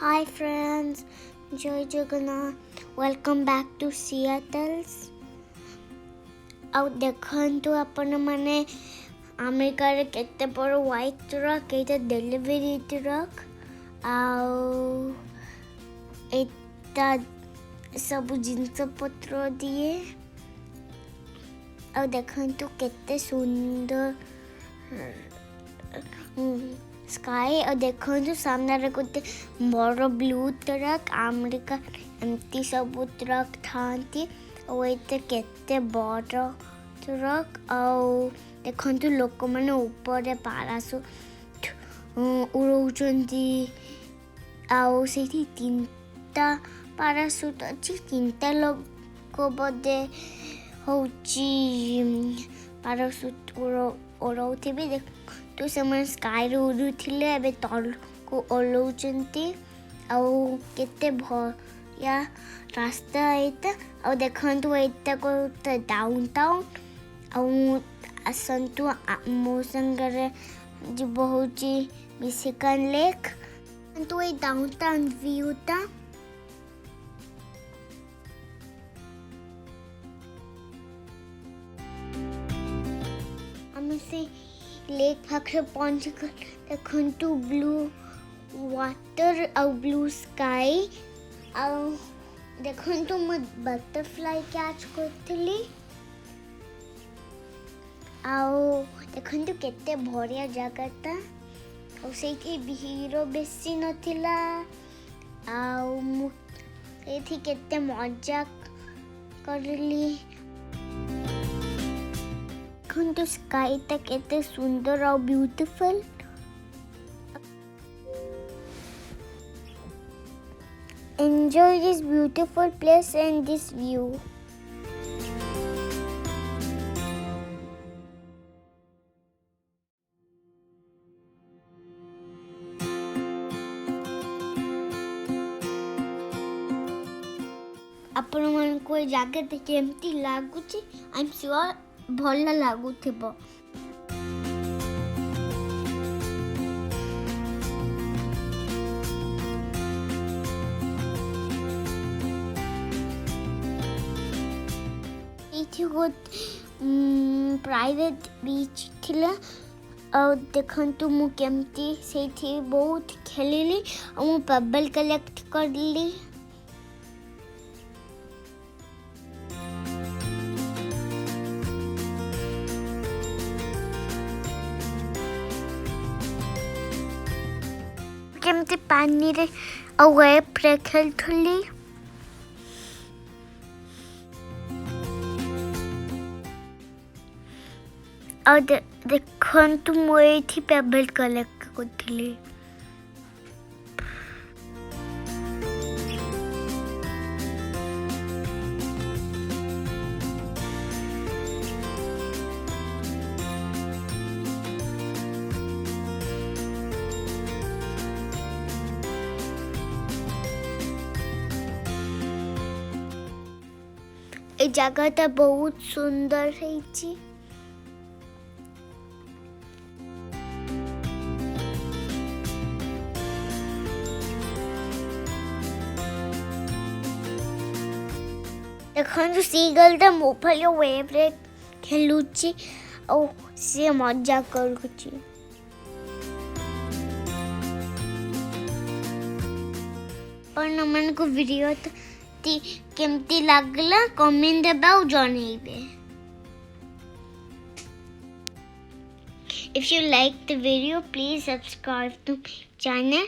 Hi friends, Joy Jagannath. Welcome back to Seattle's. ଆଉ ଦେଖନ୍ତୁ ଆପଣମାନେ ଆମେରିକାରେ କେତେ ବଡ଼ ହ୍ୱାଇଟ୍ ଟ୍ରକ୍, ଏଇଟା ଡେଲିଭରି ଟ୍ରକ୍ ଆଉ ଏଇଟା ସବୁ ଜିନିଷପତ୍ର ଦିଏ। ଆଉ ଦେଖନ୍ତୁ କେତେ ସୁନ୍ଦର ସ୍କାଏ। ଆଉ ଦେଖନ୍ତୁ ସାମ୍ନାରେ ଗୋଟେ ବଡ଼ ବ୍ଲୁ ଟ୍ରକ୍। ଆମେରିକା ଏମିତି ସବୁ ଟ୍ରକ୍ ଥାନ୍ତି ଆଉ ଏଇଟା କେତେ ବଡ଼ ଟ୍ରକ୍। ଆଉ ଦେଖନ୍ତୁ ଲୋକମାନେ ଉପରେ ପାରାସୁଟ୍ ଉଡ଼ଉଛନ୍ତି ଆଉ ସେଇଠି 3ଟା ପାରାସୁଟ୍ ଅଛି। 3ଟା ଲୋକ ବୋଧେ ହେଉଛି ପାରାସୁଟ୍ ଉଡ଼ଉଥିବେ। ଦେଖନ୍ତୁ ସେମାନେ ସ୍କାଏରୁ ଉଡ଼ୁଥିଲେ, ଏବେ ତଳକୁ ଓହ୍ଲଉଛନ୍ତି। ଆଉ କେତେ ବଢ଼ିଆ ରାସ୍ତା ଏଇଟା। ଆଉ ଦେଖନ୍ତୁ ଏଇଟା ଗୋଟେ ଡାଉନଟାଉନ୍। ଆଉ ଆସନ୍ତୁ ମୋ ସାଙ୍ଗରେ ଯିବ ହେଉଛି ମିଶିଗାନ୍ ଲେକ୍। କିନ୍ତୁ ଏଇ ଡାଉନଟାଉନ୍ ଭିୟୁଟା ଆମେ ସେ ଲେକ୍ ପାଖରେ ପହଞ୍ଚିଗଲୁ। ଦେଖନ୍ତୁ ବ୍ଲୁ ୱାଟର ଆଉ ବ୍ଲୁ ସ୍କାଏ। ଆଉ ଦେଖନ୍ତୁ ମୁଁ ବଟରଫ୍ଲାଏ କ୍ୟାଚ୍ କରିଥିଲି। ଆଉ ଦେଖନ୍ତୁ କେତେ ବଢ଼ିଆ ଜାଗାଟା। ଆଉ ସେଇଠି ଭିଡ଼ ବେଶୀ ନଥିଲା। ଆଉ ମୁଁ ସେଇଠି କେତେ ମଜା କରିଲି। ଦେଖନ୍ତୁ ସ୍କାଏଟା କେତେ ସୁନ୍ଦର ଆଉ beautiful. Enjoy this beautiful place and this view. ଆପଣମାନଙ୍କୁ ଏ ଜାଗାଟା କେମିତି ଲାଗୁଛି? ଆଇ ଏମ୍ ସିଓର୍ ଭଲ ଲାଗୁଥିବ। ଏଇଠି ଗୋଟେ ପ୍ରାଇଭେଟ୍ ବିଚ୍ ଥିଲା। ଆଉ ଦେଖନ୍ତୁ ମୁଁ କେମିତି ସେଇଠି ବହୁତ ଖେଳିଲି ଆଉ ମୁଁ ପେବଲ୍ କଲେକ୍ଟ କରିଲି। କେମିତି ପାଣିରେ ଆଉ ୱେଭ୍ରେ ଖେଳୁଥିଲି। ଆଉ ଦେଖନ୍ତୁ ମୁଁ ଏଇଠି ପେବଲ୍ କଲେକ୍ଟ କରୁଥିଲି। ଏ ଜାଗାଟା ବହୁତ ସୁନ୍ଦର ହେଇଛି। ଦେଖନ୍ତୁ ସିଗଲ୍ଟା ମୋ ଭଳି ୱେଭ୍ରେ ଖେଳୁଛି ଆଉ ସିଏ ମଜା କରୁଛି। ଆପଣମାନଙ୍କୁ ଭିଡ଼ିଓଟା କେମିତି ଲାଗିଲା କମେଣ୍ଟ ଦେବେ ଆଉ ଜଣେଇବେ। If you like the video, please subscribe to my channel.